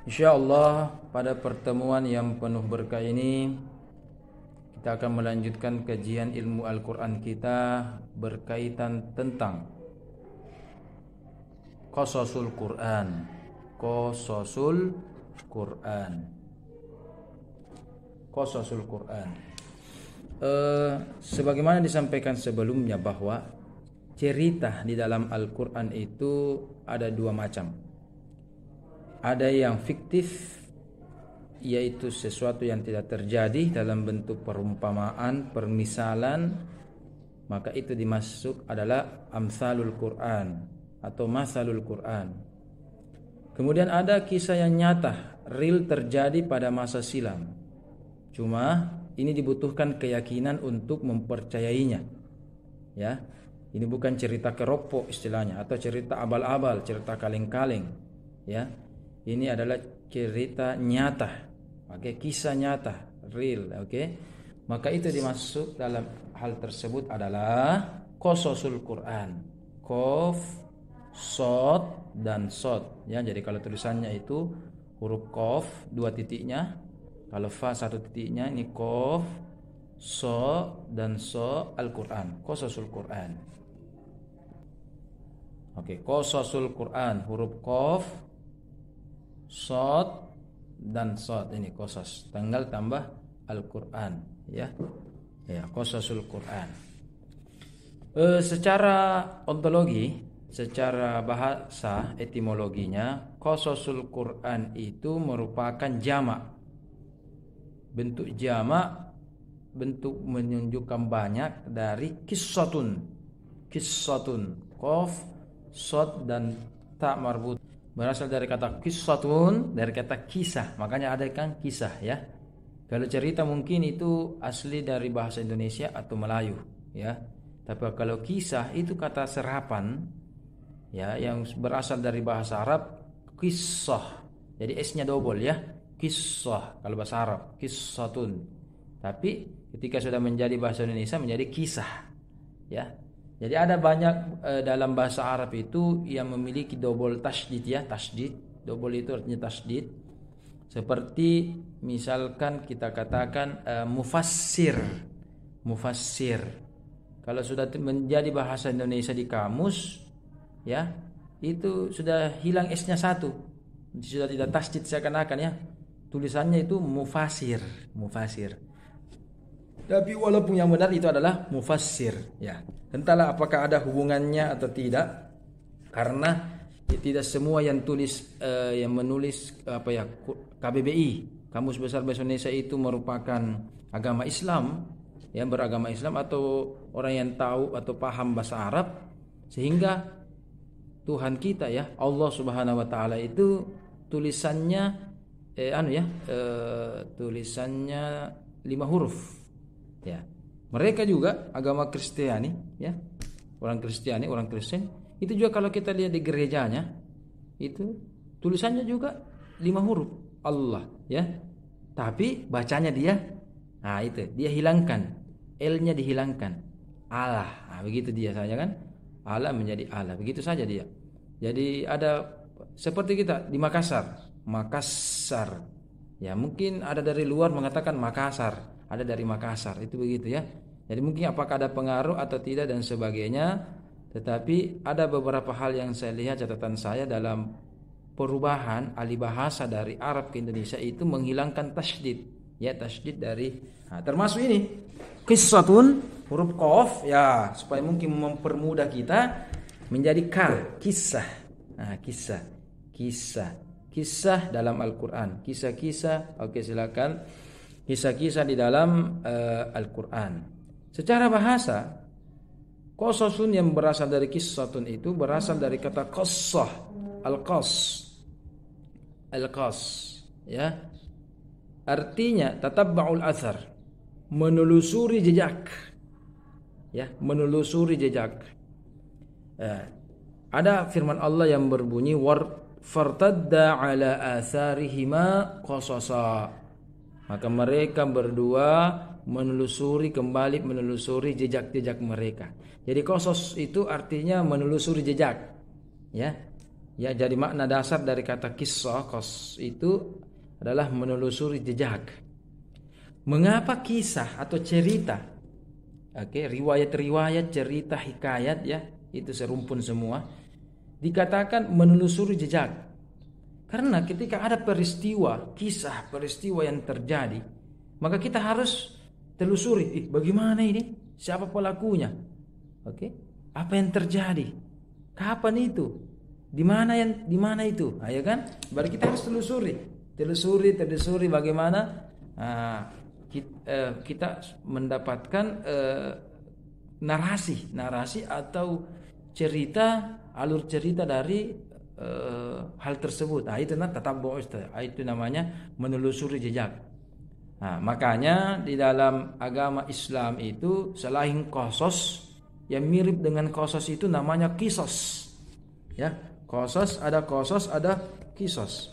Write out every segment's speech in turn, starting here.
Insyaallah pada pertemuan yang penuh berkah ini kita akan melanjutkan kajian ilmu Al-Quran kita berkaitan tentang Qasasul Quran. Qasasul Quran. Qasasul Quran. Sebagaimana disampaikan sebelumnya bahwa cerita di dalam Al-Quran itu ada dua macam. Ada yang fiktif, yaitu sesuatu yang tidak terjadi dalam bentuk perumpamaan, permisalan, maka itu dimasuk adalah amsalul Quran atau masalul Quran. Kemudian ada kisah yang nyata, real terjadi pada masa silam. Cuma ini dibutuhkan keyakinan untuk mempercayainya. Ya. Ini bukan cerita keropok istilahnya atau cerita abal-abal, cerita kaleng-kaleng, ya. Ini adalah cerita nyata, oke, kisah nyata, real, oke. Maka itu dimasuk dalam hal tersebut adalah qasasul Quran. Qaf, shad dan shad. Ya, jadi kalau tulisannya itu huruf qaf dua titiknya, kalau fa satu titiknya, ini qaf, sha dan sha Al-Quran, qasasul Quran. Oke, qasasul Quran, huruf qaf, shad dan shad, ini qasas, tanggal tambah Al-Quran, ya. Ya, qasasul Quran. Secara ontologi, secara bahasa etimologinya, qasasul Quran itu merupakan jamak. Bentuk jamak, bentuk menunjukkan banyak dari qissatun. Qissatun, qaf, shad dan ta marbut. Berasal dari kata qissatun, dari kata kisah. Makanya ada kan kisah, ya. Kalau cerita mungkin itu asli dari bahasa Indonesia atau Melayu, ya. Tapi kalau kisah itu kata serapan, ya, yang berasal dari bahasa Arab qissah. Jadi S-nya double, ya. Qissah kalau bahasa Arab, qissatun. Tapi ketika sudah menjadi bahasa Indonesia menjadi kisah, ya. Jadi ada banyak dalam bahasa Arab itu yang memiliki double tasydid, ya, tasydid. Double itu artinya tasydid. Seperti misalkan kita katakan mufassir. Mufassir. Kalau sudah menjadi bahasa Indonesia di kamus, ya, itu sudah hilang S-nya satu. Sudah tidak tasydid seakan-akan, ya. Tulisannya itu mufasir, mufasir. Tapi walaupun yang benar itu adalah mufassir, ya. Entahlah apakah ada hubungannya atau tidak, karena tidak semua yang yang menulis KBBI, Kamus Besar Bahasa Indonesia, itu merupakan agama Islam, yang beragama Islam atau orang yang tahu atau paham bahasa Arab, sehingga Tuhan kita, ya, Allah Subhanahu wa taala itu tulisannya tulisannya 5 huruf, ya. Mereka juga agama Kristiani, ya. Orang Kristiani, orang Kristen, itu juga kalau kita lihat di gerejanya, itu tulisannya juga 5 huruf Allah, ya. Tapi bacanya dia, itu dia hilangkan, L-nya dihilangkan, Allah. Begitu dia saja kan. Allah menjadi Allah, begitu saja dia. Jadi ada seperti kita di Makassar, Makassar. Ya, mungkin ada dari luar mengatakan Makassar, ada dari Makassar, itu begitu, ya. Jadi mungkin apakah ada pengaruh atau tidak dan sebagainya. Tetapi ada beberapa hal yang saya lihat, catatan saya, dalam perubahan alih bahasa dari Arab ke Indonesia itu menghilangkan tasydid, ya, tasydid dari termasuk ini qissatun, huruf qaf, ya, supaya mungkin mempermudah kita menjadi kisah. Kisah dalam Al-Quran, kisah-kisah. Oke, silakan. Kisah-kisah di dalam Al-Quran. Secara bahasa, qasasun yang berasal dari qissatun itu berasal dari kata qassah, al-qass, ya. Artinya tatabba'ul athar, menelusuri jejak, ya, menelusuri jejak. Ada firman Allah yang berbunyi fartadda ala atharihima qasasa. Maka mereka berdua menelusuri jejak-jejak mereka. Jadi qasas itu artinya menelusuri jejak, ya. Ya, jadi makna dasar dari kata kisah itu adalah menelusuri jejak. Mengapa kisah atau cerita? Oke, riwayat-riwayat, cerita, hikayat ya, itu serumpun semua dikatakan menelusuri jejak. Karena ketika ada peristiwa, kisah, peristiwa yang terjadi, maka kita harus telusuri, bagaimana ini? Siapa pelakunya? Oke, apa yang terjadi? Kapan itu? Di mana itu? Ya kan? Berarti kita harus telusuri bagaimana kita mendapatkan narasi atau alur cerita dari hal tersebut. Itu itu namanya menelusuri jejak. Nah, makanya di dalam agama Islam itu selain qasas yang mirip dengan qasas itu namanya qisas. Ya, qasas ada qisas.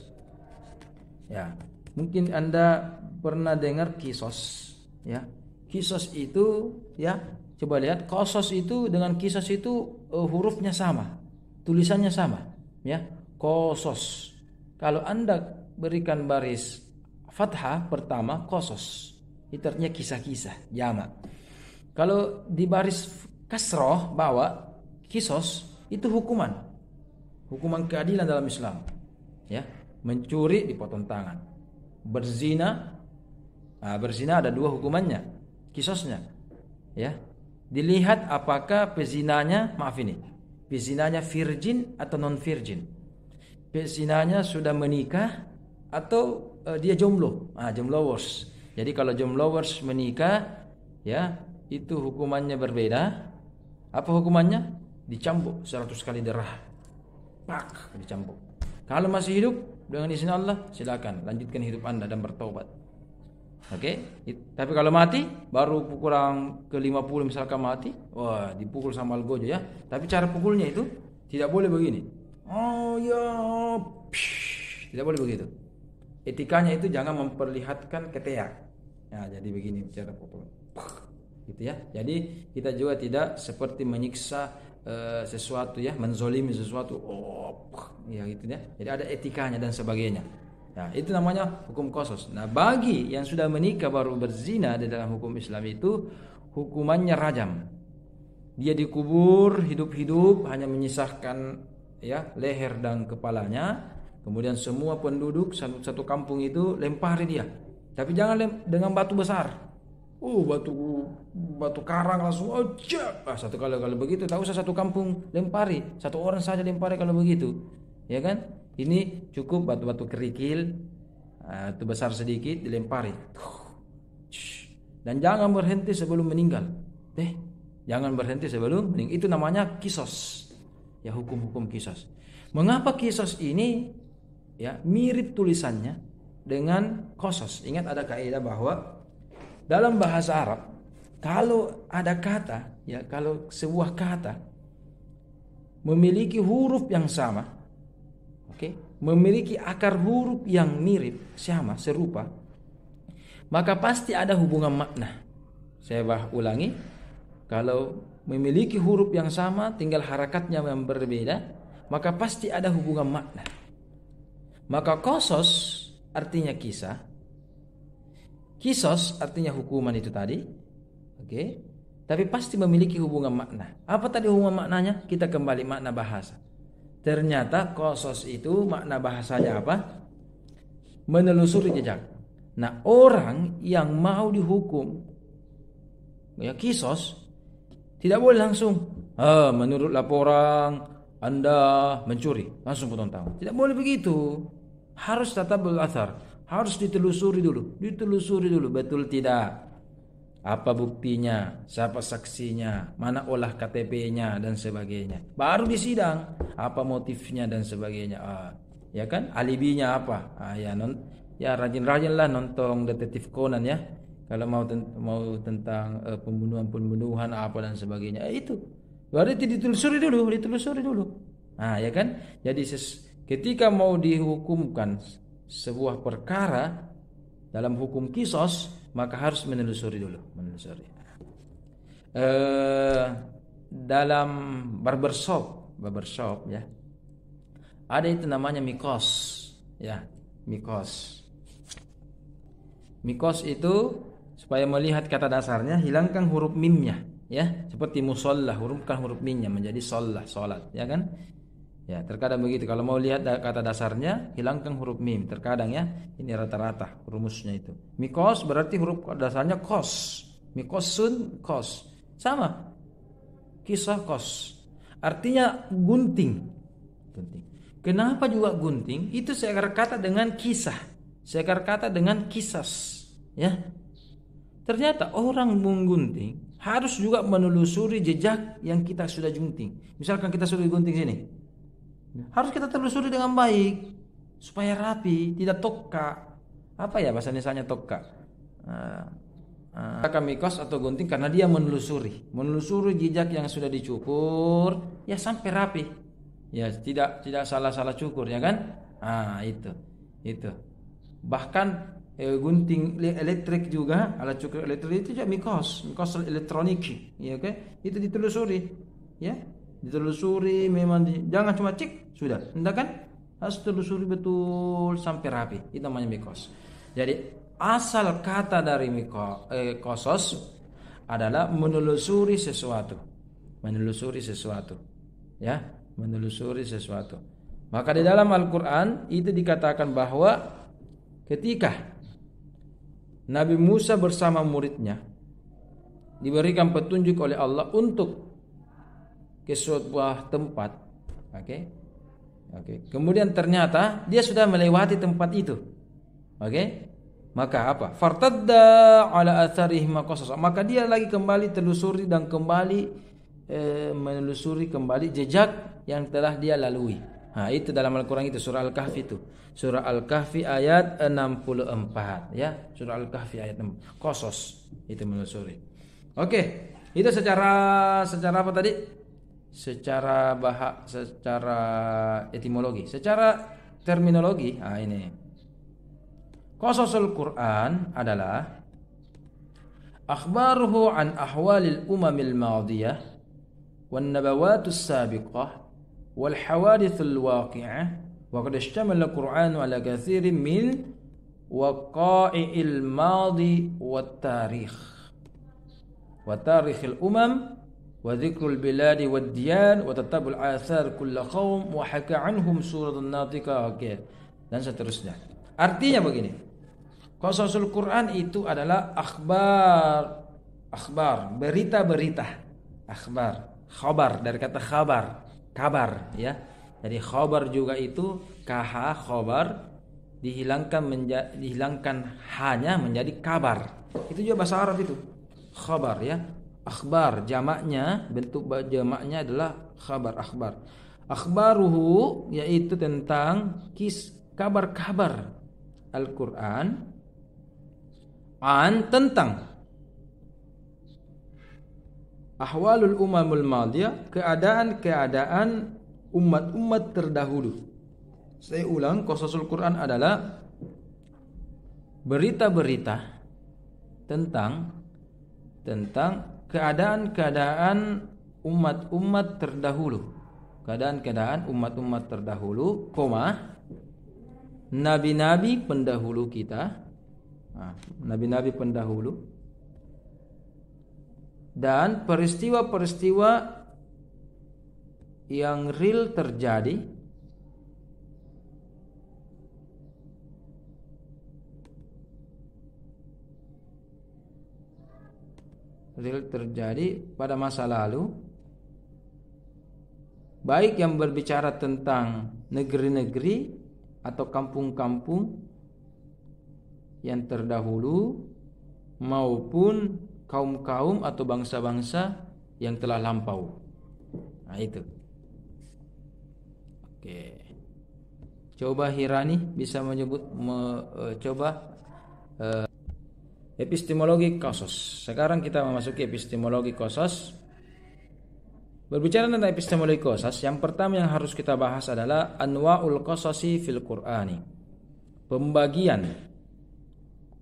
Ya, mungkin Anda pernah dengar qisas, ya. Qisas itu ya, coba lihat qasas itu dengan qisas itu hurufnya sama, tulisannya sama, ya. Qasas. Kalau Anda berikan baris fathah pertama qasas, itu artinya kisah-kisah, jamak. Kalau di baris kasroh bawah qisas itu hukuman keadilan dalam Islam, ya. Mencuri dipotong tangan, berzina ada 2 hukumannya, qisasnya, ya. Dilihat apakah pezinanya virgin atau non virgin, pezinanya sudah menikah atau dia jomblo, jombloers. Jadi kalau jombloers menikah, ya, itu hukumannya berbeda. Apa hukumannya? Dicambuk 100 kali derah. Pak, dicambuk. Kalau masih hidup dengan izin Allah, silakan lanjutkan hidup Anda dan bertobat. Oke? Tapi kalau mati, baru pukulan ke-50 misalkan mati, wah, dipukul sama algojo ya. Tapi cara pukulnya itu tidak boleh begini. Oh ya, tidak boleh begitu. Etikanya itu jangan memperlihatkan ketiak. Nah, jadi begini cara pukul. Gitu ya. Jadi kita juga tidak seperti menyiksa sesuatu ya, menzolimi sesuatu. Ya gitu ya. Jadi ada etikanya dan sebagainya. Nah, itu namanya hukum qasas. Nah, bagi yang sudah menikah baru berzina di dalam hukum Islam itu hukumannya rajam. Dia dikubur hidup-hidup, hanya menyisahkan ya leher dan kepalanya. Kemudian semua penduduk satu kampung itu lempari dia. Tapi jangan dengan batu besar. Batu karang langsung satu kalau begitu tak usah satu kampung lempari, satu orang saja lempari kalau begitu. Ya kan? Ini cukup batu-batu kerikil, itu besar sedikit dilempari. Dan jangan berhenti sebelum meninggal. Jangan berhenti sebelum meninggal. Itu namanya qisas. Ya, hukum-hukum qisas. Mengapa qisas ini ya mirip tulisannya dengan qasas? Ingat ada kaidah bahwa dalam bahasa Arab kalau ada kata ya, kalau sebuah kata memiliki huruf yang sama, memiliki akar huruf yang mirip, sama, serupa, maka pasti ada hubungan makna. Saya ulangi, kalau memiliki huruf yang sama tinggal harakatnya yang berbeda, maka pasti ada hubungan makna. Maka qasas artinya kisah, qisas artinya hukuman itu tadi, tapi pasti memiliki hubungan makna. Apa tadi hubungan maknanya? Kita kembali makna bahasa. Ternyata qasas itu makna bahasanya apa? Menelusuri jejak. Nah, orang yang mau dihukum ya qisas tidak boleh langsung menurut laporan Anda mencuri langsung potong tangan. Tidak boleh begitu. Harus tatabul athar, harus ditelusuri dulu betul tidak, apa buktinya, siapa saksinya, mana olah KTP-nya dan sebagainya. Baru disidang, apa motifnya dan sebagainya. Ya kan, alibinya apa? Rajin-rajinlah nonton Detektif Conan ya. Kalau mau tentang pembunuhan apa dan sebagainya. Itu baru ditelusuri dulu. Ya kan? Jadi ketika mau dihukumkan sebuah perkara dalam hukum qisas, maka harus menelusuri dulu. Dalam barbershop ya, Ada itu namanya mikos, ya, mikos. Mikos itu supaya melihat kata dasarnya, hilangkan huruf mimnya, ya, seperti musollah, hurufkan huruf mimnya menjadi sollah, solat, ya kan? Ya, terkadang begitu. Kalau mau lihat kata dasarnya, hilangkan huruf mim. Terkadang ya, ini rata-rata rumusnya itu. Mikos berarti huruf dasarnya kos. Mikosun kos. Sama. Kisah kos. Artinya gunting. Gunting. Kenapa juga gunting? Itu seakar kata dengan kisah. Seakar kata dengan kisas. Ya. Ternyata orang menggunting harus juga menelusuri jejak yang kita sudah gunting. Misalkan kita sudah gunting sini. Harus kita telusuri dengan baik supaya rapi, tidak tokka. Apa ya bahasa Indonesianya tokka? Mikos atau gunting karena dia menelusuri jejak yang sudah dicukur, ya sampai rapi. Ya tidak salah cukur, ya kan? Itu. Bahkan gunting elektrik juga, alat cukur elektrik itu juga mikos elektronik, ya oke? Itu ditelusuri, ya. Ditelusuri memang jangan cuma cek sudah, enggak kan? Harus telusuri betul sampai rapi. Itu namanya mikos. Jadi asal kata dari kosos adalah menelusuri sesuatu. Ya, menelusuri sesuatu. Maka di dalam Al-Qur'an itu dikatakan bahwa ketika Nabi Musa bersama muridnya diberikan petunjuk oleh Allah untuk ke sebuah tempat, oke. Kemudian ternyata dia sudah melewati tempat itu, oke. Maka apa? Fartadda ala atharihim qasas. Maka dia lagi kembali telusuri dan kembali menelusuri kembali jejak yang telah dia lalui. Itu dalam Al-Qur'an itu surah Al-Kahfi itu. Surah Al-Kahfi ayat 64, ya. Surah Al-Kahfi ayat 6. Qasas itu menelusuri. Oke. Itu secara apa tadi? Secara etimologi, secara terminologi. Ini qasasul Quran adalah akhbaruhu an ahwalil umamil madiyah wan nabawatus sabiqah wal hawadithul waqi'ah wa qad ishtamala al-Qur'anu ala katsirin min waqa'i'il madi wat tarikh wa tarikhil umam wa dzikrul biladi wad diyan wa tatabul athar kull qaum wa haka anhum suratun natiqah, dan seterusnya. Artinya begini, qasasul Quran itu adalah akhbar, berita-berita, khabar dari kata kabar, ya. Jadi khabar juga itu khabar dihilangkan hanya menjadi kabar. Itu juga bahasa Arab itu. Khabar, ya. Akhbar jamaknya, bentuk jamaknya adalah akhbar. Akhbaruhu yaitu tentang kabar-kabar Al-Qur'an tentang ahwalul umamul madiyah, keadaan umat-umat terdahulu. Saya ulang, qasasul Quran adalah berita-berita tentang keadaan umat-umat terdahulu. Keadaan umat-umat terdahulu, nabi-nabi pendahulu kita. Nabi-nabi pendahulu dan peristiwa-peristiwa yang real terjadi pada masa lalu, baik yang berbicara tentang negeri-negeri atau kampung-kampung yang terdahulu maupun kaum-kaum atau bangsa-bangsa yang telah lampau. Itu. Oke. Coba Hirani bisa menyebut epistemologi qasas. Sekarang kita memasuki epistemologi qasas. Berbicara tentang epistemologi qasas, yang pertama yang harus kita bahas adalah anwa'ul qasasi fil Qur'ani. Pembagian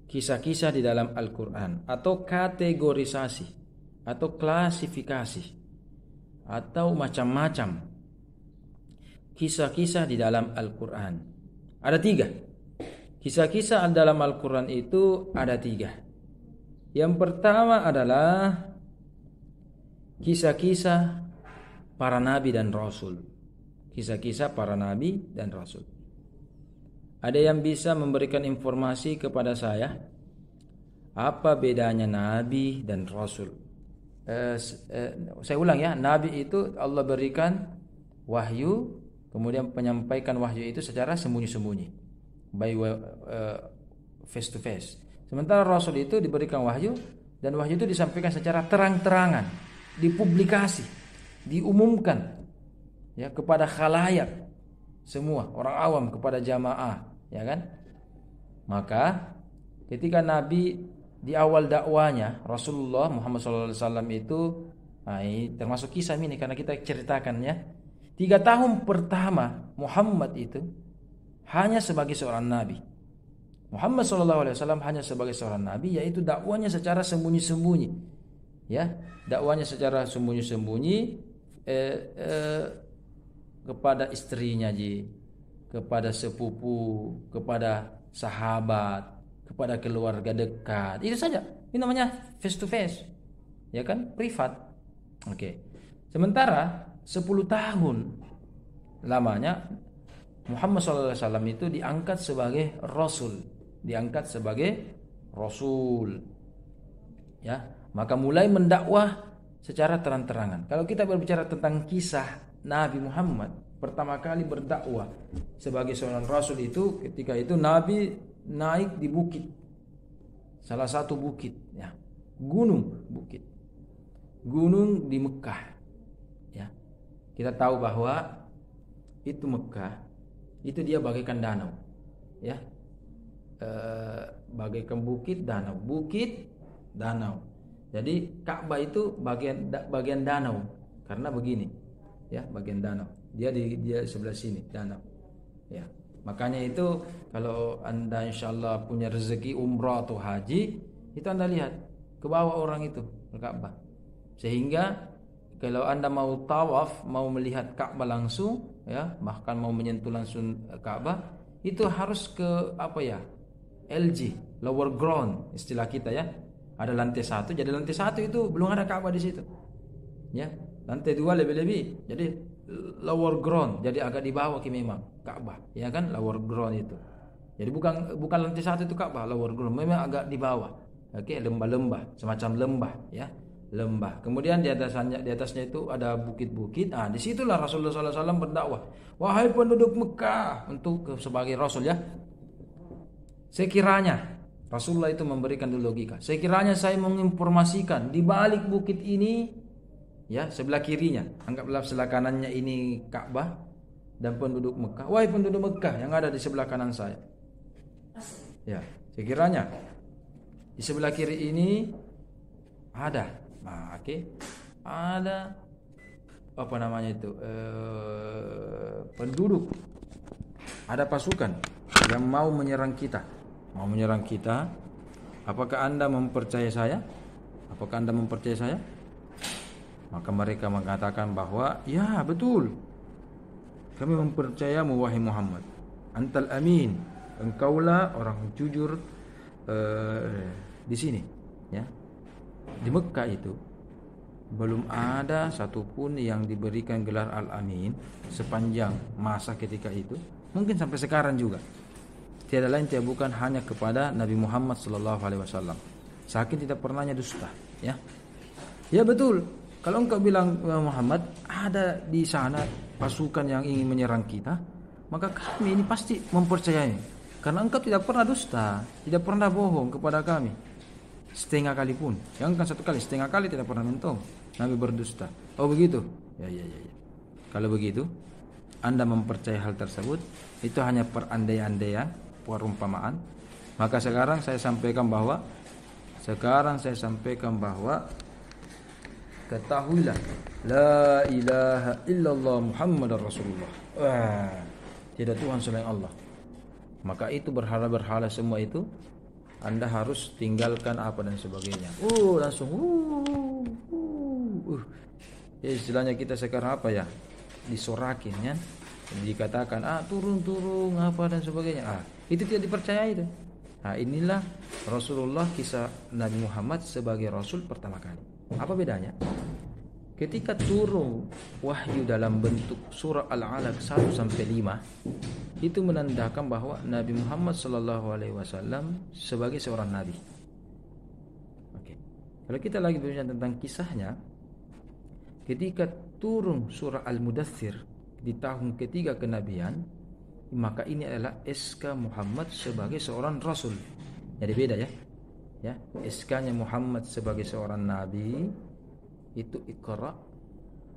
kisah-kisah di dalam Al-Qur'an, atau kategorisasi atau klasifikasi atau macam-macam kisah-kisah di dalam Al-Quran. Ada 3. Kisah-kisah dalam Al-Quran itu ada 3. Yang pertama adalah kisah-kisah para nabi dan rasul. Kisah-kisah para nabi dan rasul. Ada yang bisa memberikan informasi kepada saya apa bedanya nabi dan rasul? Saya ulang ya, nabi itu Allah berikan wahyu, kemudian menyampaikan wahyu itu secara sembunyi-sembunyi, face to face. Sementara rasul itu diberikan wahyu, dan wahyu itu disampaikan secara terang-terangan, dipublikasi, diumumkan ya kepada khalayak semua, orang awam, kepada jamaah, ya kan? Maka ketika nabi di awal dakwanya, Rasulullah Muhammad SAW itu, ini termasuk kisah ini karena kita ceritakan ya. 3 tahun pertama Muhammad itu hanya sebagai seorang nabi. Muhammad SAW hanya sebagai seorang nabi, yaitu dakwanya secara sembunyi-sembunyi. Ya, dakwanya secara sembunyi-sembunyi kepada istrinya, kepada sepupu, kepada sahabat, kepada keluarga dekat. Itu saja. Ini namanya face to face. Ya kan? Privat. Oke. Sementara 10 tahun lamanya Muhammad SAW itu diangkat sebagai rasul. Diangkat sebagai rasul. Ya, maka mulai mendakwah secara terang-terangan. Kalau kita berbicara tentang kisah Nabi Muhammad pertama kali berdakwah sebagai seorang rasul itu ketika itu Nabi naik di bukit, salah satu bukit ya, gunung di Mekah ya. Kita tahu bahwa itu Mekah itu dia bagaikan danau ya, bagaikan bukit danau. Jadi Ka'bah itu bagian danau karena begini ya, bagian danau, dia sebelah sini danau ya. Makanya itu kalau Anda insyaallah punya rezeki umrah atau haji, itu Anda lihat ke bawah orang itu ke Ka'bah. Sehingga kalau Anda mau tawaf, mau melihat Ka'bah langsung ya, bahkan mau menyentuh langsung Ka'bah, itu harus ke LG, lower ground istilah kita ya. Ada lantai 1, jadi lantai 1 itu belum ada Ka'bah di situ. Ya, lantai 2 lebih-lebih. Jadi lower ground, jadi agak di bawah memang Ka'bah, ya kan, lower ground itu. Jadi bukan lantai 1 itu Ka'bah, lower ground memang agak di bawah. Oke, lembah-lembah, semacam lembah ya, lembah. Kemudian di atasnya itu ada bukit-bukit. Disitulah Rasulullah SAW berdakwah. Wahai penduduk Mekah, untuk sebagai rasul ya. Sekiranya Rasulullah itu memberikan dulu logika. Sekiranya saya menginformasikan di balik bukit ini ya, sebelah kirinya, anggaplah sebelah kanannya ini Ka'bah dan penduduk Mekah. Wahai penduduk Mekah yang ada di sebelah kanan saya. Ya, sekiranya di sebelah kiri ini ada, ada penduduk, ada pasukan yang mau menyerang kita. Apakah Anda mempercayai saya? Maka mereka mengatakan bahwa ya betul, kami mempercayamu wahai Muhammad. Antal amin, engkaulah orang jujur di sini ya. Di Mekah itu belum ada satupun yang diberikan gelar Al-Amin sepanjang masa ketika itu, mungkin sampai sekarang juga. Tiada lain tiada bukan hanya kepada Nabi Muhammad SAW. Saking tidak pernahnya dusta ya. Ya betul. Kalau engkau bilang Muhammad ada di sana pasukan yang ingin menyerang kita, maka kami ini pasti mempercayai. Karena engkau tidak pernah dusta, tidak pernah bohong kepada kami. Setengah kali pun. Yang kan 1 kali, setengah kali tidak pernah mentong Nabi berdusta. Oh begitu? Ya. Kalau begitu, Anda mempercayai hal tersebut, itu hanya perandai-andaian, perumpamaan. Maka sekarang saya sampaikan bahwa ketahuilah la ilaha illallah Muhammadar Rasulullah. Tidak Tuhan selain Allah. Maka itu berhala-berhala semua itu Anda harus tinggalkan apa dan sebagainya. Langsung istilahnya kita sekarang disorakin ya. dikatakan turun apa dan sebagainya, itu tidak dipercaya itu. Inilah Rasulullah, kisah Nabi Muhammad sebagai Rasul pertama kali. Apa bedanya? Ketika turun wahyu dalam bentuk surah Al-Alaq 1-5, itu menandakan bahwa Nabi Muhammad SAW sebagai seorang nabi. Oke. Kalau kita lagi berbicara tentang kisahnya, ketika turun surah Al-Mudaththir di tahun ketiga kenabian, maka ini adalah SK Muhammad sebagai seorang rasul. Jadi beda ya. SK-nya Muhammad sebagai seorang nabi itu Iqra.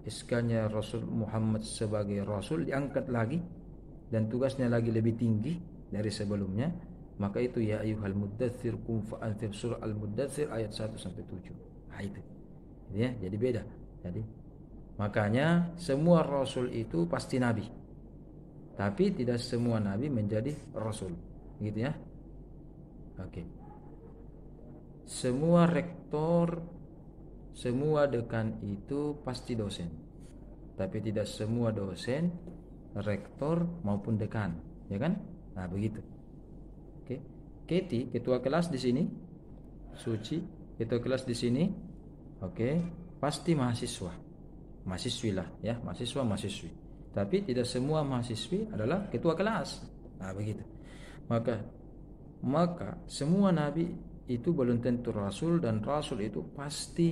SK-nya Rasul Muhammad sebagai rasul diangkat lagi dan tugasnya lagi lebih tinggi dari sebelumnya. Maka itu ya ayyuhal muddatsir qum fa'anzir, surah Al-Mudaththir ayat 1-7. Itu. Ya, jadi beda. Jadi makanya semua rasul itu pasti nabi. Tapi tidak semua nabi menjadi rasul. Gitu ya. Oke. Semua rektor, semua dekan itu pasti dosen. Tapi tidak semua dosen rektor maupun dekan, ya kan? Begitu. Oke. Keti, ketua kelas di sini. Suci, ketua kelas di sini. Oke, pasti mahasiswa. Mahasiswi lah, ya, mahasiswa, mahasiswi. Tapi tidak semua mahasiswi adalah ketua kelas. Begitu. Maka semua nabi itu belum tentu rasul, dan rasul itu pasti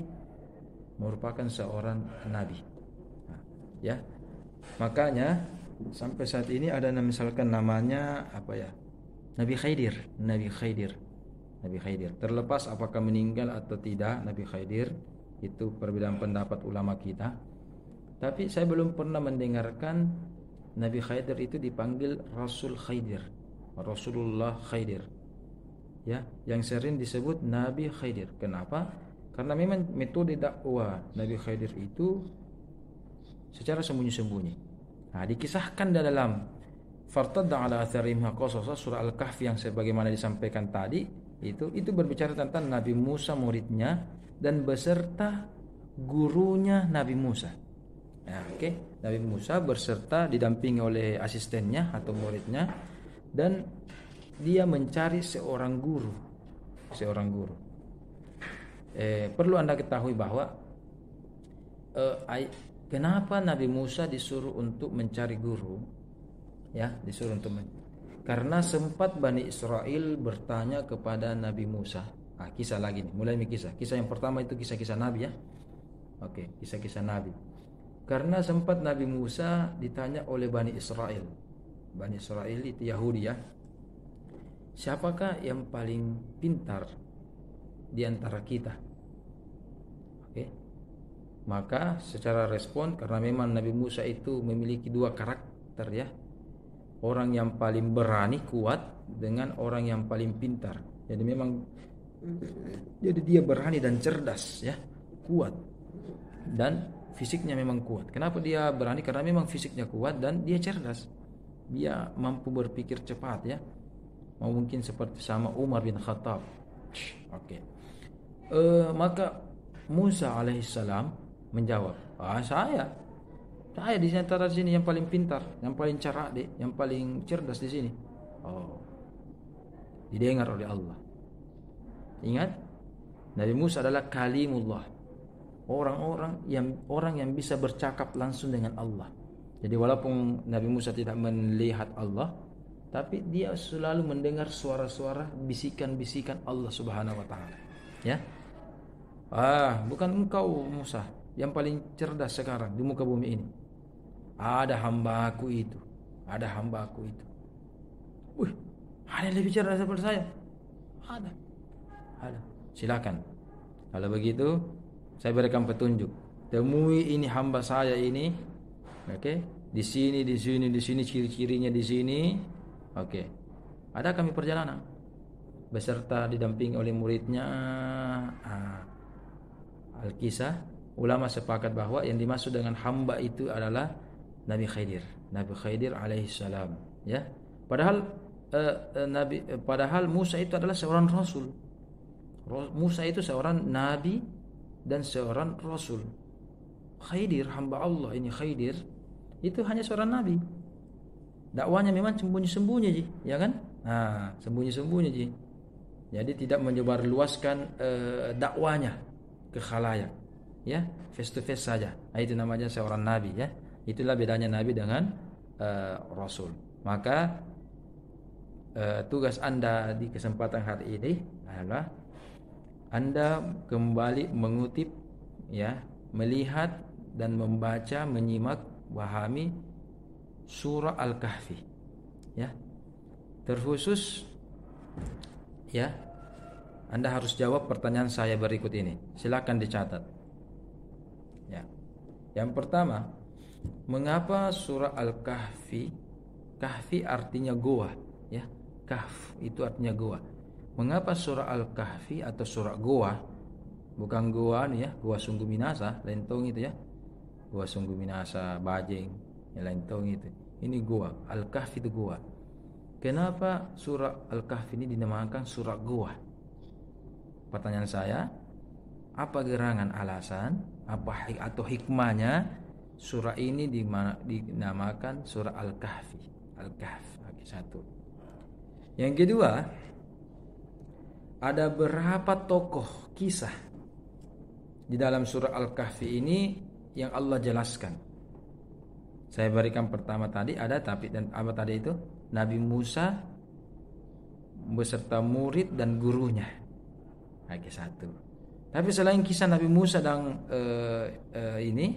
merupakan seorang nabi. Ya. Makanya sampai saat ini ada misalkan namanya Nabi Khidir. Terlepas apakah meninggal atau tidak Nabi Khidir, itu perbedaan pendapat ulama kita. Tapi saya belum pernah mendengarkan Nabi Khidir itu dipanggil Rasul Khidir, Rasulullah Khidir. Ya, yang sering disebut Nabi Khidir. Kenapa? Karena memang metode dakwah Nabi Khidir itu secara sembunyi-sembunyi. Dikisahkan dalam Fartadda ala atharihim qasasa, surah Al-Kahfi yang sebagaimana disampaikan tadi, itu berbicara tentang Nabi Musa muridnya dan beserta gurunya Nabi Musa. Nabi Musa berserta didampingi oleh asistennya atau muridnya, dan dia mencari seorang guru. Perlu Anda ketahui bahwa kenapa Nabi Musa disuruh untuk mencari guru? Karena sempat Bani Israel bertanya kepada Nabi Musa. Kisah lagi nih, mulai kisah. Kisah yang pertama itu kisah-kisah Nabi ya. Kisah-kisah Nabi. Karena sempat Nabi Musa ditanya oleh Bani Israel. Bani Israel itu Yahudi ya. Siapakah yang paling pintar di antara kita? Maka secara respon, karena memang Nabi Musa itu memiliki dua karakter ya. Orang yang paling berani, kuat, dengan orang yang paling pintar. Jadi dia berani dan cerdas ya, kuat, dan fisiknya memang kuat. Kenapa dia berani? Karena memang fisiknya kuat dan dia cerdas. Dia mampu berpikir cepat ya. Mungkin seperti sama Umar bin Khattab. Maka Musa alaihissalam menjawab, saya di antara sini yang paling pintar, yang paling cerdik, yang paling cerdas di sini. Didengar oleh Allah. Ingat, Nabi Musa adalah kalimullah. Orang yang bisa bercakap langsung dengan Allah. Jadi walaupun Nabi Musa tidak melihat Allah, tapi dia selalu mendengar suara-suara bisikan-bisikan Allah Subhanahu wa taala. Ya. Bukan engkau Musa yang paling cerdas sekarang di muka bumi ini. Ada hambaku itu. Ada yang lebih cerdas daripada saya. Ada. Silakan. Kalau begitu, saya berikan petunjuk. Temui ini hamba saya ini. Di sini, ciri-cirinya di sini. Ada kami perjalanan beserta didampingi oleh muridnya. Al-Kisah, ulama sepakat bahwa yang dimaksud dengan hamba itu adalah Nabi Khidir alaihissalam. Ya. Padahal Musa itu adalah seorang rasul. Musa itu seorang nabi dan seorang rasul. Khidir, hamba Allah ini Khidir, itu hanya seorang nabi. Dakwanya memang sembunyi-sembunyi ji, ya kan? Nah, sembunyi-sembunyi ji. Jadi tidak menyebarluaskan dakwanya ke khalayak, ya, face to face saja. Nah, itu namanya seorang nabi, ya. Itulah bedanya nabi dengan rasul. Maka tugas Anda di kesempatan hari ini adalah Anda kembali mengutip, ya, melihat dan membaca, menyimak, pahami surah Al-Kahfi, ya. Terkhusus, ya, Anda harus jawab pertanyaan saya berikut ini. Silakan dicatat. Ya. Yang pertama, mengapa surah Al-Kahfi, Kahfi artinya goa, ya. Kahf itu artinya goa. Mengapa surah Al-Kahfi atau surah goa, bukan goa nih ya, goa sungguh minasa, lentong itu ya. Goa sungguh minasa, bajing, ya, lentong itu. Ini goa, Al-Kahfi itu goa. Kenapa surah Al-Kahfi ini dinamakan surah goa? Pertanyaan saya, apa gerangan alasan, apa atau hikmahnya surah ini dinamakan surah Al-Kahfi? Al-Kahf, oke, satu. Yang kedua, ada berapa tokoh kisah di dalam surah Al-Kahfi ini yang Allah jelaskan? Saya berikan pertama tadi ada, tapi dan apa tadi itu? Nabi Musa beserta murid dan gurunya. Oke, satu. Tapi selain kisah Nabi Musa dan ini,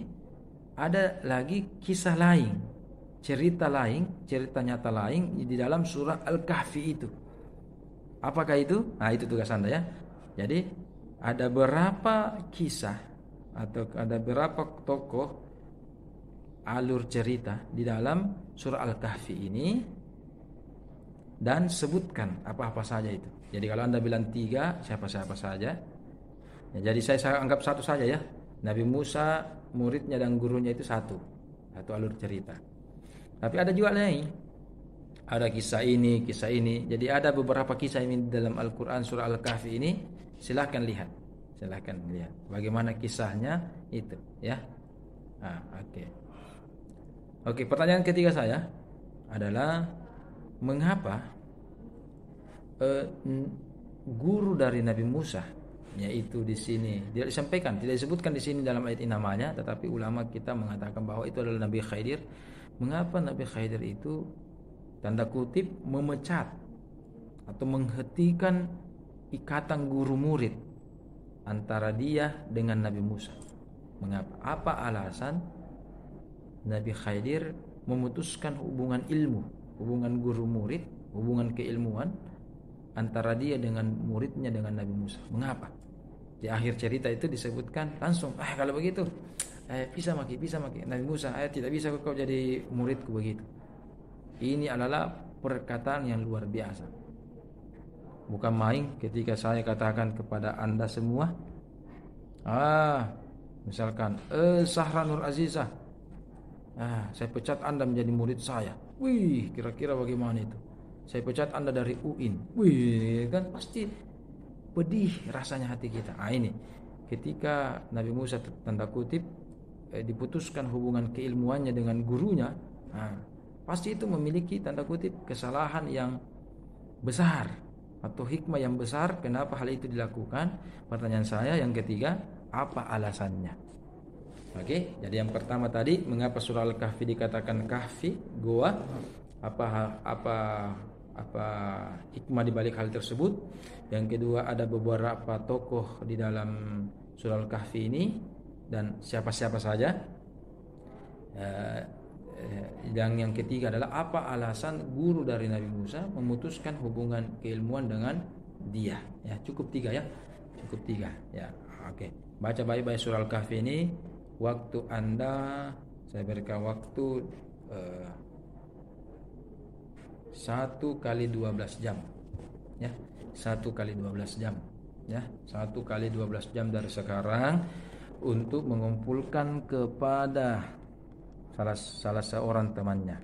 ada lagi kisah lain, cerita lain, cerita nyata lain di dalam surah Al-Kahfi itu. Apakah itu? Nah, itu tugas Anda, ya. Jadi ada berapa kisah atau ada berapa tokoh alur cerita di dalam surah Al-Kahfi ini, dan sebutkan apa-apa saja itu. Jadi kalau Anda bilang 3, siapa-siapa saja. Ya, jadi saya anggap satu saja, ya. Nabi Musa, muridnya dan gurunya itu satu alur cerita. Tapi ada juga lain. Ada kisah ini, kisah ini. Jadi ada beberapa kisah ini dalam Al-Quran surah Al-Kahfi ini. Silahkan lihat. Silahkan lihat bagaimana kisahnya itu, ya. Oke. Oke, pertanyaan ketiga saya adalah mengapa guru dari Nabi Musa, yaitu di sini tidak disampaikan, tidak disebutkan di sini dalam ayat ini namanya, tetapi ulama kita mengatakan bahwa itu adalah Nabi Khidir. Mengapa Nabi Khidir itu tanda kutip memecat atau menghentikan ikatan guru murid antara dia dengan Nabi Musa? Mengapa? Apa alasan Nabi Khidir memutuskan hubungan ilmu, hubungan guru murid, hubungan keilmuan antara dia dengan muridnya dengan Nabi Musa? Mengapa? Di akhir cerita itu disebutkan langsung, kalau begitu bisa maki Nabi Musa, tidak bisa kau jadi muridku begitu. Ini adalah perkataan yang luar biasa. Bukan main ketika saya katakan kepada Anda semua, misalkan Sahra Nur Azizah, saya pecat Anda menjadi murid saya. Wih, kira-kira bagaimana itu? Saya pecat Anda dari UIN. Wih, kan pasti pedih rasanya hati kita. Ini ketika Nabi Musa tanda kutip diputuskan hubungan keilmuannya dengan gurunya, pasti itu memiliki tanda kutip kesalahan yang besar atau hikmah yang besar. Kenapa hal itu dilakukan? Pertanyaan saya yang ketiga, apa alasannya? Oke, jadi yang pertama tadi, mengapa surah Al-Kahfi dikatakan kahfi, goa? Apa hikmah di balik hal tersebut? Yang kedua, ada beberapa tokoh di dalam surah Al-Kahfi ini dan siapa-siapa saja. Dan yang ketiga adalah apa alasan guru dari Nabi Musa memutuskan hubungan keilmuan dengan dia? Ya, cukup tiga, ya. Cukup tiga, ya. Oke. Baca baik-baik surah Al-Kahfi ini. Waktu Anda, saya berikan waktu 1 kali 12 jam, ya. 1 kali 12 jam, ya. 1 kali 12 jam dari sekarang untuk mengumpulkan kepada salah seorang temannya.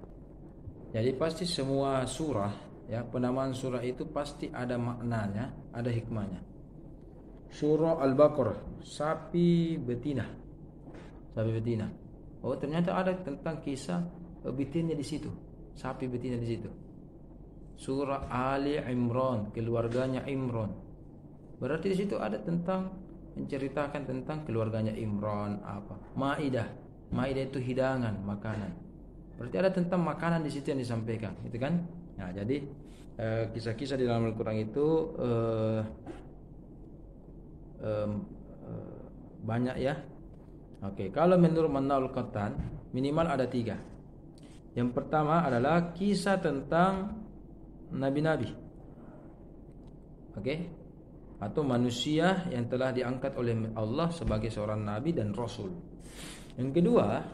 Jadi pasti semua surah, ya, penamaan surah itu pasti ada maknanya, ada hikmahnya. Surah Al-Baqarah, sapi betina. Oh, ternyata ada tentang kisah betinanya di situ. sapi betina di situ. Surah Ali Imran, keluarganya Imran. Berarti di situ ada tentang menceritakan tentang keluarganya Imran apa. Maidah. Maidah itu hidangan, makanan. Berarti ada tentang makanan di situ yang disampaikan, gitu kan? Nah, jadi kisah-kisah di dalam Al-Qur'an itu banyak ya. Oke, kalau menurut Manaul Qattan minimal ada 3. Yang pertama adalah kisah tentang nabi-nabi. Oke? Atau manusia yang telah diangkat oleh Allah sebagai seorang nabi dan rasul. Yang kedua,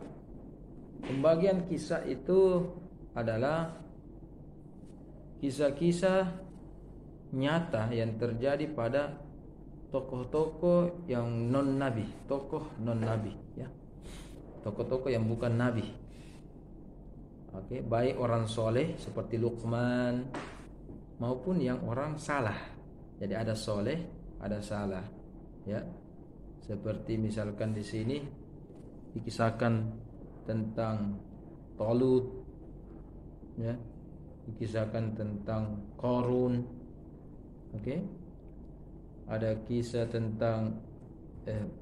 pembagian kisah itu adalah kisah-kisah nyata yang terjadi pada tokoh-tokoh yang non nabi, tokoh non nabi ya. Tokoh-tokoh yang bukan nabi. Oke, baik orang soleh seperti Luqman maupun yang orang salah. Jadi ada soleh, ada salah, ya. Seperti misalkan di sini dikisahkan tentang Talut, ya, dikisahkan tentang Qarun, oke. Ada kisah tentang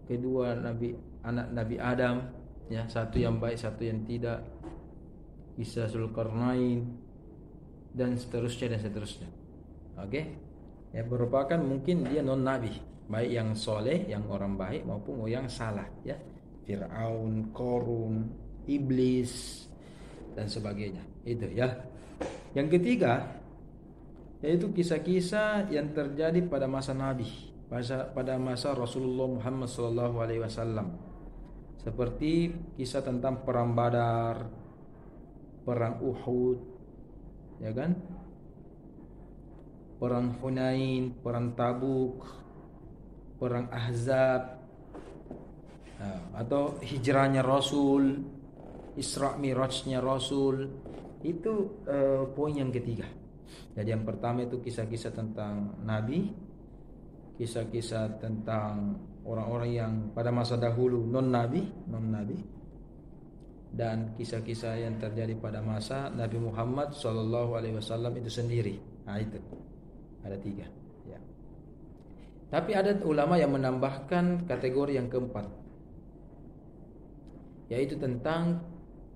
kedua nabi, anak Nabi Adam, ya, satu yang baik, satu yang tidak. Kisah Zulkarnain dan seterusnya dan seterusnya. Oke. Ya, merupakan mungkin dia non nabi, baik yang soleh, yang orang baik maupun yang salah, ya. Fir'aun, Qarun, iblis dan sebagainya. Itu ya. Yang ketiga yaitu kisah-kisah yang terjadi pada masa Nabi, pada masa Rasulullah Muhammad SAW. Seperti kisah tentang perang Badar, perang Uhud, ya kan? Perang Hunain, perang Tabuk, perang Ahzab, atau hijrahnya Rasul, Isra Mirajnya Rasul. Itu poin yang ketiga. Jadi yang pertama itu kisah-kisah tentang Nabi, kisah-kisah tentang orang-orang yang pada masa dahulu non nabi, dan kisah-kisah yang terjadi pada masa Nabi Muhammad SAW itu sendiri. Nah, itu ada 3. Ya. Tapi ada ulama yang menambahkan kategori yang keempat, yaitu tentang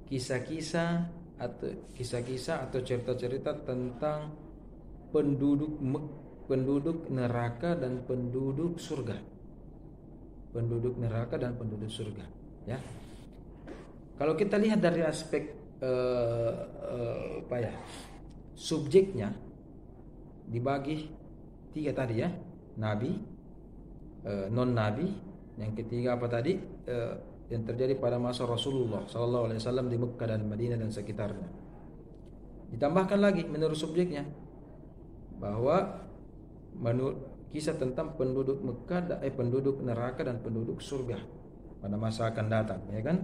kisah-kisah atau cerita-cerita tentang penduduk neraka dan penduduk surga. Penduduk neraka dan penduduk surga, ya. Kalau kita lihat dari aspek subjeknya dibagi 3 tadi ya, nabi, non nabi, yang ketiga apa tadi, yang terjadi pada masa Rasulullah SAW di Mekah dan Madinah dan sekitarnya. Ditambahkan lagi menurut subjeknya bahwa kisah tentang penduduk Mekah, penduduk neraka dan penduduk surga pada masa akan datang, ya kan?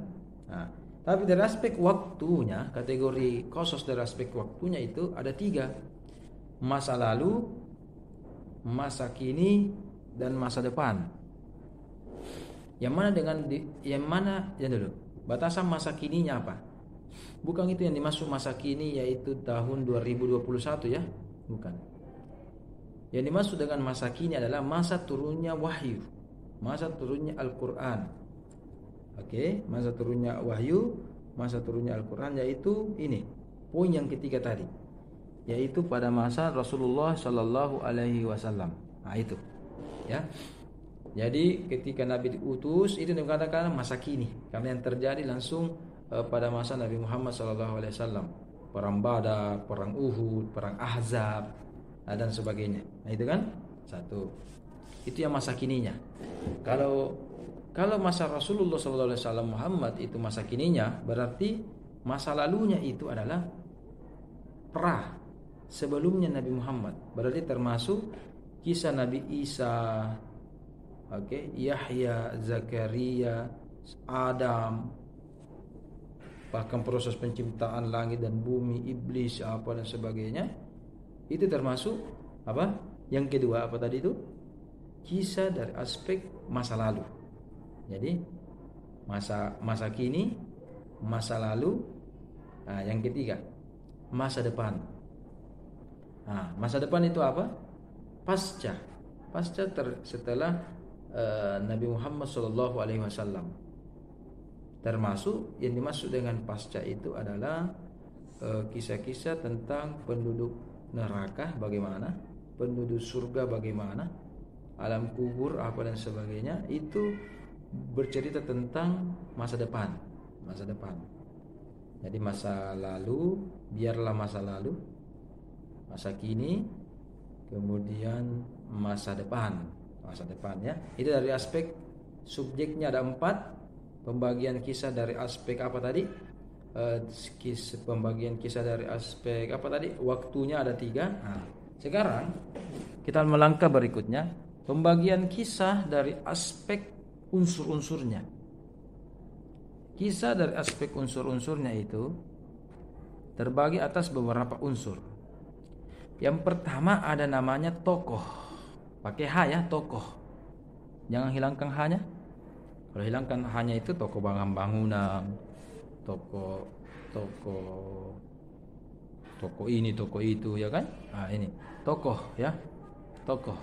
Nah, tapi dari aspek waktunya, kategori khusus dari aspek waktunya itu ada 3. Masa lalu, masa kini, dan masa depan. Yang mana ya dulu? Batasan masa kininya apa? Bukan itu yang dimaksud masa kini yaitu tahun 2021 ya, bukan. Yang dimaksud dengan masa kini adalah masa turunnya wahyu, masa turunnya Al-Qur'an. Oke, masa turunnya wahyu, masa turunnya Al-Qur'an, yaitu ini poin yang ketiga tadi, yaitu pada masa Rasulullah Sallallahu Alaihi Wasallam. Nah itu, ya. Jadi ketika Nabi diutus itu dikatakan masa kini, karena yang terjadi langsung pada masa Nabi Muhammad Sallallahu Alaihi Wasallam, perang Badar, perang Uhud, perang Ahzab, dan sebagainya. Nah itu kan satu, itu yang masa kininya. Kalau masa Rasulullah SAW Muhammad itu masa kininya, berarti masa lalunya itu adalah sebelumnya Nabi Muhammad. Berarti termasuk kisah Nabi Isa, Yahya, Zakaria, Adam, bahkan proses penciptaan langit dan bumi, iblis apa dan sebagainya. Itu termasuk apa? Yang kedua apa tadi itu? Kisah dari aspek masa lalu. Jadi masa kini, masa lalu. Nah, yang ketiga. masa depan. Nah, masa depan itu apa? Pasca setelah Nabi Muhammad SAW. Termasuk yang dimaksud dengan pasca itu adalah kisah-kisah tentang penduduk neraka bagaimana, penduduk surga bagaimana, alam kubur apa dan sebagainya. Itu bercerita tentang masa depan. Jadi masa lalu biarlah masa lalu, masa kini, kemudian masa depan ya. Itu dari aspek subjeknya ada 4. Pembagian kisah dari aspek apa tadi? Pembagian kisah dari aspek apa tadi? Waktunya ada 3. Nah, sekarang kita melangkah berikutnya, pembagian kisah dari aspek unsur-unsurnya. Kisah dari aspek unsur-unsurnya itu terbagi atas beberapa unsur. Yang pertama ada namanya tokoh. Pakai H ya, tokoh. Jangan hilangkan H-nya. Kalau hilangkan H-nya itu tokoh bangunan, tokoh ini, tokoh itu ya kan? Nah, ini tokoh ya, tokoh.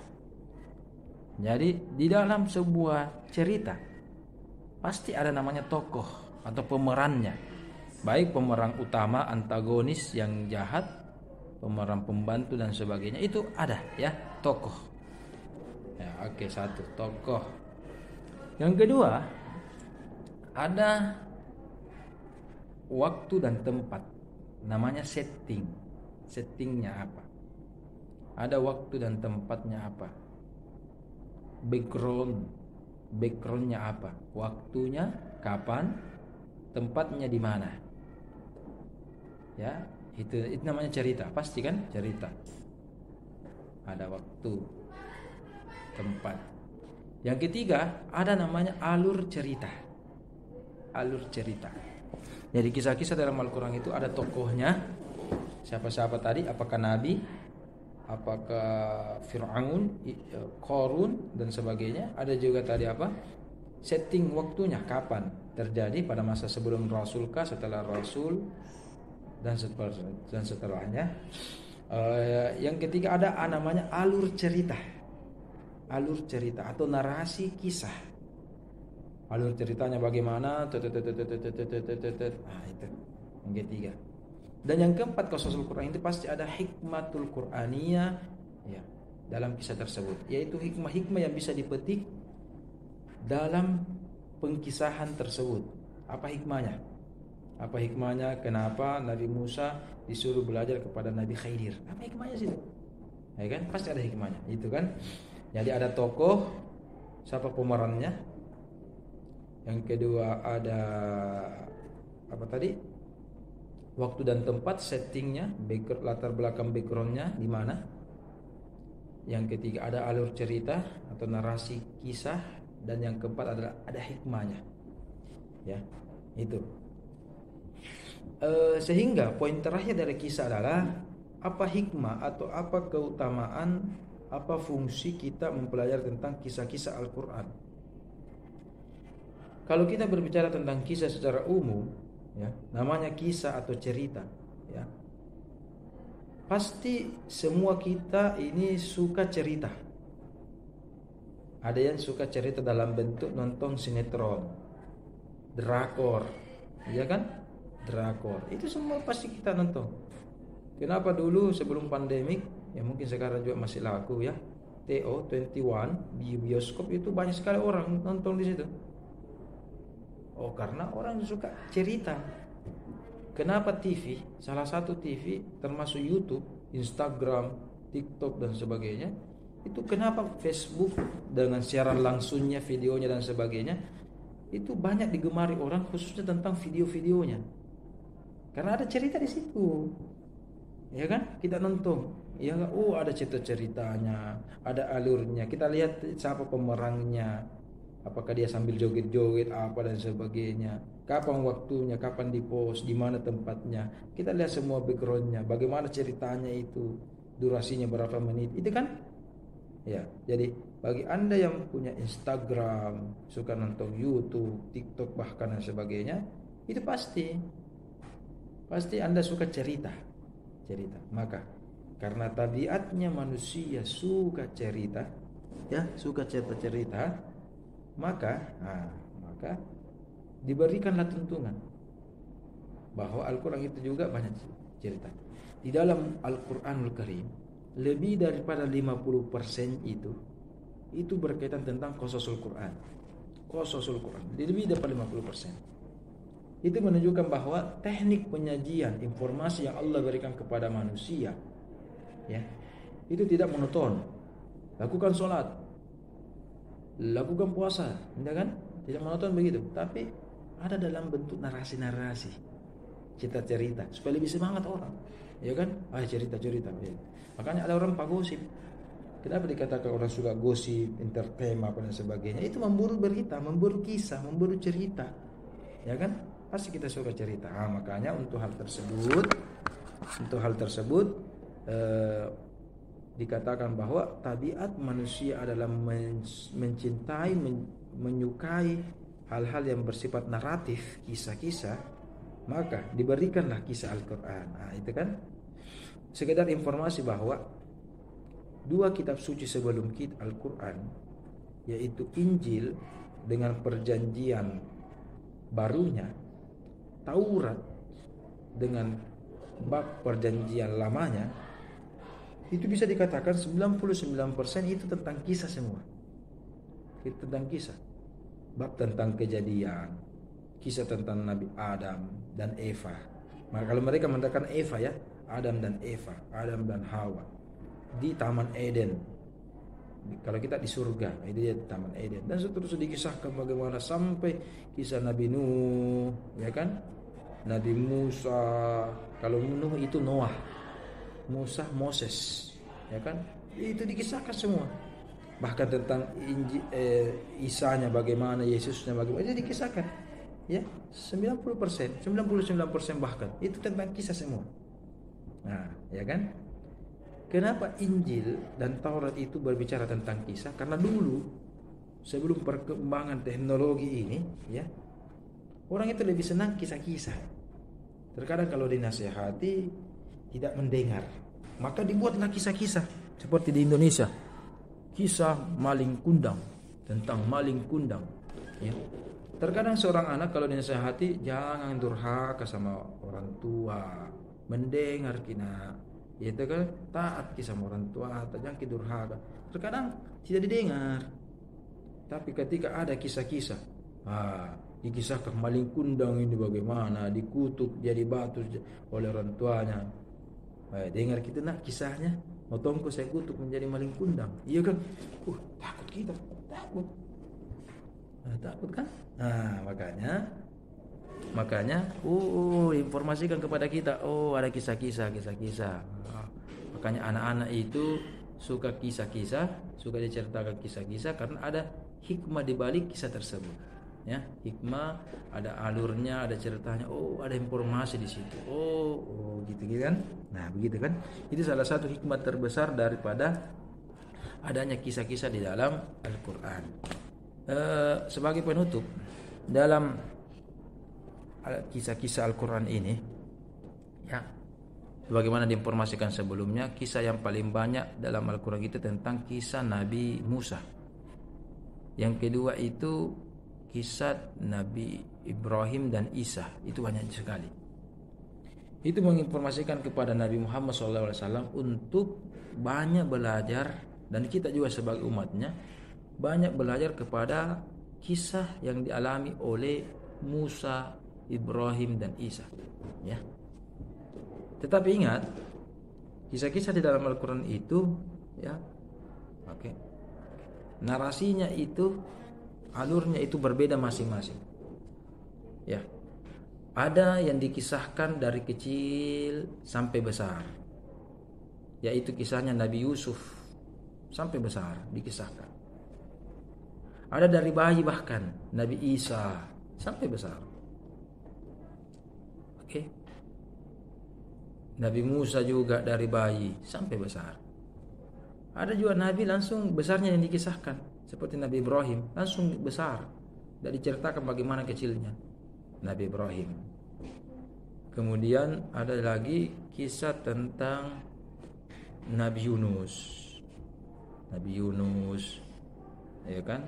Jadi di dalam sebuah cerita pasti ada namanya tokoh atau pemerannya. Baik pemeran utama, antagonis yang jahat, pemeran pembantu dan sebagainya, itu ada ya, tokoh. Ya, oke, satu tokoh. Yang kedua ada waktu dan tempat, namanya setting. Settingnya apa? Ada waktu dan tempatnya apa? Backgroundnya apa? Waktunya kapan? Tempatnya di mana? Ya, itu namanya cerita, pasti kan cerita. Ada waktu, tempat. Yang ketiga ada namanya alur cerita. Alur cerita. Jadi kisah-kisah dalam Al-Quran itu ada tokohnya. Siapa-siapa tadi? Apakah Nabi? Apakah Fir'aun, Qarun dan sebagainya? Ada juga tadi apa? Setting waktunya kapan terjadi, pada masa sebelum Rasulkah, setelah Rasul dan setelahnya. Yang ketiga ada namanya alur cerita. Alur cerita atau narasi kisah. Alur ceritanya bagaimana? Nah, itu yang ketiga. Dan yang keempat, qasasul Quran itu pasti ada hikmatul Qur'aniyah ya, dalam kisah tersebut, yaitu hikmah-hikmah yang bisa dipetik dalam pengkisahan tersebut. Apa hikmahnya? Apa hikmahnya? Kenapa Nabi Musa disuruh belajar kepada Nabi Khidir? Apa hikmahnya sih? Ya kan? Pasti ada hikmahnya, itu kan? Jadi ada tokoh, siapa pemerannya. Yang kedua ada apa tadi? Waktu dan tempat, settingnya, latar belakang backgroundnya di mana. Yang ketiga ada alur cerita atau narasi kisah, dan yang keempat adalah ada hikmahnya. Ya, itu. Sehingga poin terakhir dari kisah adalah apa hikmah atau apa keutamaan, apa fungsi kita mempelajari tentang kisah-kisah Al-Quran. Kalau kita berbicara tentang kisah secara umum ya, namanya kisah atau cerita ya, pasti semua kita ini suka cerita. Ada yang suka cerita dalam bentuk nonton sinetron, drakor, ya kan? Drakor itu semua pasti kita nonton. Kenapa dulu sebelum pandemik, ya mungkin sekarang juga masih laku ya, TO21 di bioskop itu banyak sekali orang nonton di situ. Oh, karena orang suka cerita. Kenapa TV, salah satu TV termasuk YouTube, Instagram, TikTok dan sebagainya, itu kenapa Facebook dengan siaran langsungnya, videonya dan sebagainya, itu banyak digemari orang khususnya tentang video-videonya. Karena ada cerita di situ. Ya kan? Kita nonton. Ya, oh ada ceritanya, ada alurnya. Kita lihat siapa pemerannya. Apakah dia sambil joget-joget apa dan sebagainya. Kapan waktunya, kapan di-post, di mana tempatnya. Kita lihat semua backgroundnya, bagaimana ceritanya itu, durasinya berapa menit. Itu kan? Ya, jadi bagi Anda yang punya Instagram, suka nonton YouTube, TikTok bahkan dan sebagainya, itu pasti Anda suka cerita. cerita. Maka karena tabiatnya manusia suka cerita, ya, suka cerita-cerita, maka diberikanlah tuntunan bahwa Al-Quran itu juga banyak cerita. Di dalam Al-Quranul Karim lebih daripada 50% itu berkaitan tentang qasasul Quran. Qasasul Quran lebih daripada 50%. Itu menunjukkan bahwa teknik penyajian informasi yang Allah berikan kepada manusia, ya, itu tidak monoton. Lakukan sholat, lakukan puasa, tidak kan? Tidak monoton begitu, tapi ada dalam bentuk narasi-narasi, cerita-cerita supaya lebih semangat orang, ya kan? Cerita-cerita. Ya. Makanya ada orang pak gosip. Kenapa dikatakan orang suka gosip, entertainment dan sebagainya? Itu memburu berita, memburu kisah, memburu cerita, ya kan? Pasti kita suka cerita. Makanya untuk hal tersebut dikatakan bahwa tabiat manusia adalah mencintai, menyukai hal-hal yang bersifat naratif, kisah-kisah. Maka diberikanlah kisah Al-Quran. Itu kan sekedar informasi bahwa dua kitab suci sebelum Al-Quran, yaitu Injil dengan perjanjian barunya, Taurat dengan bab perjanjian lamanya, itu bisa dikatakan 99% itu tentang kisah semua. Tentang kisah. Bab tentang kejadian, kisah tentang Nabi Adam dan Eva. Maka kalau mereka mengatakan Eva, ya, Adam dan Eva, Adam dan Hawa di Taman Eden. Kalau kita di surga, itu dia di Taman Eden. Dan seterusnya dikisahkan bagaimana sampai kisah Nabi Nuh, ya kan? Nabi Musa, kalau Nuh itu Noah, Musa Moses, ya kan? Itu dikisahkan semua. Bahkan tentang Isanya bagaimana, Yesusnya bagaimana, itu dikisahkan. Ya, 90%, 99% bahkan itu tentang kisah semua. Nah, ya kan? Kenapa Injil dan Taurat itu berbicara tentang kisah? Karena dulu sebelum perkembangan teknologi ini, ya, orang itu lebih senang kisah-kisah. Terkadang kalau dinasihati tidak mendengar, maka dibuatlah kisah-kisah seperti di Indonesia. Kisah maling kundang, tentang maling kundang, ya. Terkadang seorang anak kalau dinasihati jangan durhaka sama orang tua, mendengar kina, itu kan taat sama orang tua, jangan durhaka. Terkadang tidak didengar. Tapi ketika ada kisah-kisah, dikisahkan maling kundang ini bagaimana dikutuk jadi batu oleh orang tuanya. Dengar kita nak kisahnya, motongko saya kutuk menjadi maling kundang. Iya kan? Takut kita, takut. Takut kan? Makanya informasikan kepada kita, ada kisah-kisah. Makanya anak-anak itu suka kisah-kisah, suka diceritakan kisah-kisah karena ada hikmah di balik kisah tersebut. Ya, hikmah, ada alurnya, ada ceritanya, ada informasi di situ. Gitu kan? Nah, begitu kan? Itu salah satu hikmah terbesar daripada adanya kisah-kisah di dalam Al-Qur'an. Sebagai penutup, dalam kisah-kisah Al-Quran ini, ya, bagaimana diinformasikan sebelumnya, kisah yang paling banyak dalam Al-Quran itu tentang kisah Nabi Musa. Yang kedua itu kisah Nabi Ibrahim dan Isa, itu banyak sekali. Itu menginformasikan kepada Nabi Muhammad SAW untuk banyak belajar, dan kita juga sebagai umatnya banyak belajar kepada kisah yang dialami oleh Musa, Ibrahim dan Isa, ya. Tetapi ingat, kisah-kisah di dalam Al-Quran itu, ya, narasinya itu, alurnya itu berbeda masing-masing, ya. Ada yang dikisahkan dari kecil sampai besar, yaitu kisahnya Nabi Yusuf sampai besar dikisahkan. Ada dari bayi bahkan Nabi Isa sampai besar. Nabi Musa juga dari bayi sampai besar. Ada juga Nabi langsung besarnya yang dikisahkan, seperti Nabi Ibrahim langsung besar, dan diceritakan bagaimana kecilnya Nabi Ibrahim. Kemudian ada lagi kisah tentang Nabi Yunus. Nabi Yunus, ya kan?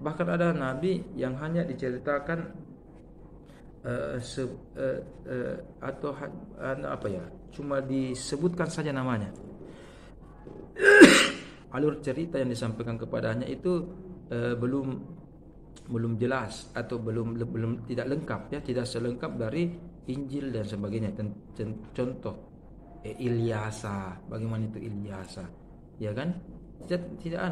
Bahkan ada nabi yang hanya diceritakan atau apa ya? Cuma disebutkan saja namanya. Alur cerita yang disampaikan kepadanya itu belum jelas atau belum tidak lengkap ya, tidak selengkap dari Injil dan sebagainya. Contoh Ilyasa, bagaimana itu Ilyasa, ya kan? Tidak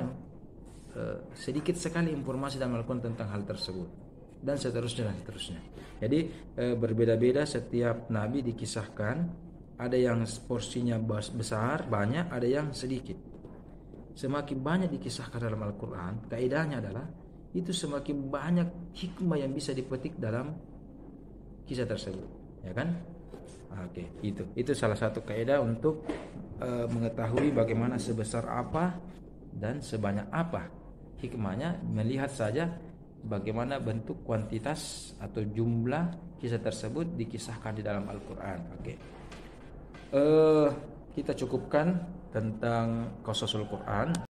sedikit sekali informasi dalam Al-Quran tentang hal tersebut, dan seterusnya. Jadi berbeda-beda setiap nabi dikisahkan. Ada yang porsinya besar, banyak, ada yang sedikit. Semakin banyak dikisahkan dalam Al-Quran, kaidahnya adalah itu semakin banyak hikmah yang bisa dipetik dalam kisah tersebut, ya kan? Oke, itu salah satu kaidah untuk mengetahui bagaimana sebesar apa dan sebanyak apa hikmahnya, melihat saja bagaimana bentuk kuantitas atau jumlah kisah tersebut dikisahkan di dalam Al-Quran. Oke. Kita cukupkan tentang Qasasul Quran.